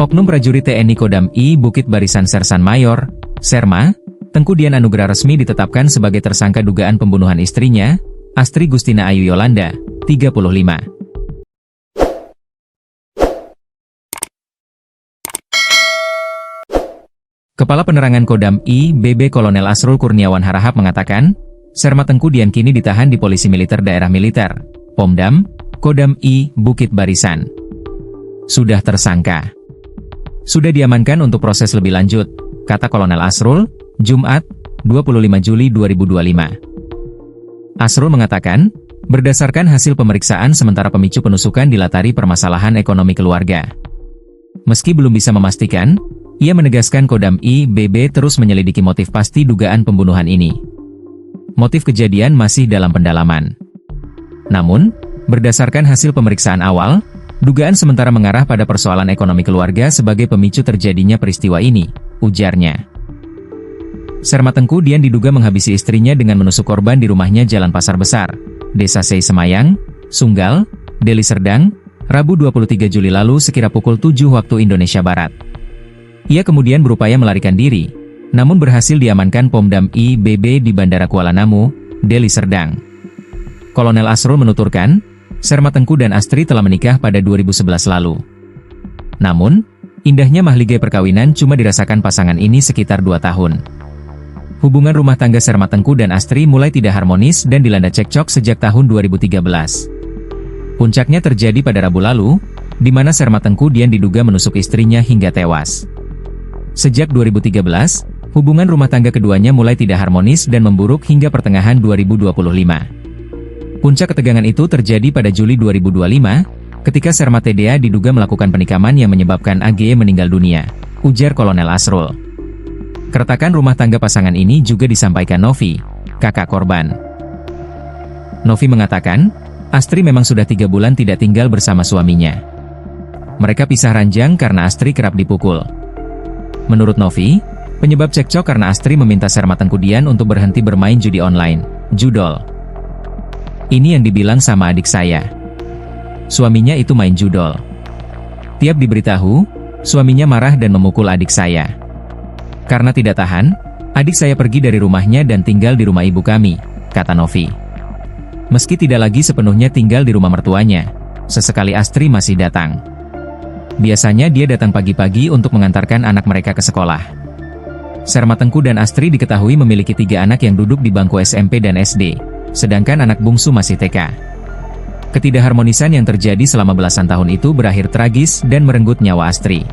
Oknum prajurit TNI Kodam I Bukit Barisan Sersan Mayor, Serma, Tengku Dian Anugrah resmi ditetapkan sebagai tersangka dugaan pembunuhan istrinya, Astri Gustina Ayu Yolanda, 35. Kepala Penerangan Kodam I BB Kolonel Asrul Kurniawan Harahap mengatakan, Serma Tengku Dian kini ditahan di Polisi Militer Daerah Militer, Pomdam, Kodam I Bukit Barisan. Sudah tersangka. Sudah diamankan untuk proses lebih lanjut, kata Kolonel Asrul, Jumat, 25 Juli 2025. Asrul mengatakan, berdasarkan hasil pemeriksaan sementara pemicu penusukan dilatari permasalahan ekonomi keluarga. Meski belum bisa memastikan, ia menegaskan Kodam I BB terus menyelidiki motif pasti dugaan pembunuhan ini. Motif kejadian masih dalam pendalaman. Namun, berdasarkan hasil pemeriksaan awal, dugaan sementara mengarah pada persoalan ekonomi keluarga sebagai pemicu terjadinya peristiwa ini, ujarnya. Serma Tengku Dian diduga menghabisi istrinya dengan menusuk korban di rumahnya Jalan Pasar Besar, Desa Sei Semayang, Sunggal, Deli Serdang, Rabu 23 Juli lalu sekira pukul 7 waktu Indonesia Barat. Ia kemudian berupaya melarikan diri, namun berhasil diamankan Pomdam I BB di Bandara Kuala Namu, Deli Serdang. Kolonel Asrul menuturkan, Serma Tengku dan Astri telah menikah pada 2011 lalu. Namun, indahnya mahligai perkawinan cuma dirasakan pasangan ini sekitar 2 tahun. Hubungan rumah tangga Serma Tengku dan Astri mulai tidak harmonis dan dilanda cekcok sejak tahun 2013. Puncaknya terjadi pada Rabu lalu, di mana Serma Tengku Dian diduga menusuk istrinya hingga tewas. Sejak 2013, hubungan rumah tangga keduanya mulai tidak harmonis dan memburuk hingga pertengahan 2025. Puncak ketegangan itu terjadi pada Juli 2025, ketika Serma TDA diduga melakukan penikaman yang menyebabkan AGY meninggal dunia, ujar Kolonel Asrul. Keretakan rumah tangga pasangan ini juga disampaikan Novi, kakak korban. Novi mengatakan, Astri memang sudah 3 bulan tidak tinggal bersama suaminya. Mereka pisah ranjang karena Astri kerap dipukul. Menurut Novi, penyebab cekcok karena Astri meminta Serma Tengku Dian untuk berhenti bermain judi online, judol. Ini yang dibilang sama adik saya. Suaminya itu main judol. Tiap diberitahu, suaminya marah dan memukul adik saya. Karena tidak tahan, adik saya pergi dari rumahnya dan tinggal di rumah ibu kami, kata Novi. Meski tidak lagi sepenuhnya tinggal di rumah mertuanya, sesekali Astri masih datang. Biasanya dia datang pagi-pagi untuk mengantarkan anak mereka ke sekolah. Serma Tengku dan Astri diketahui memiliki 3 anak yang duduk di bangku SMP dan SD, sedangkan anak bungsu masih TK. Ketidakharmonisan yang terjadi selama belasan tahun itu berakhir tragis dan merenggut nyawa Astri.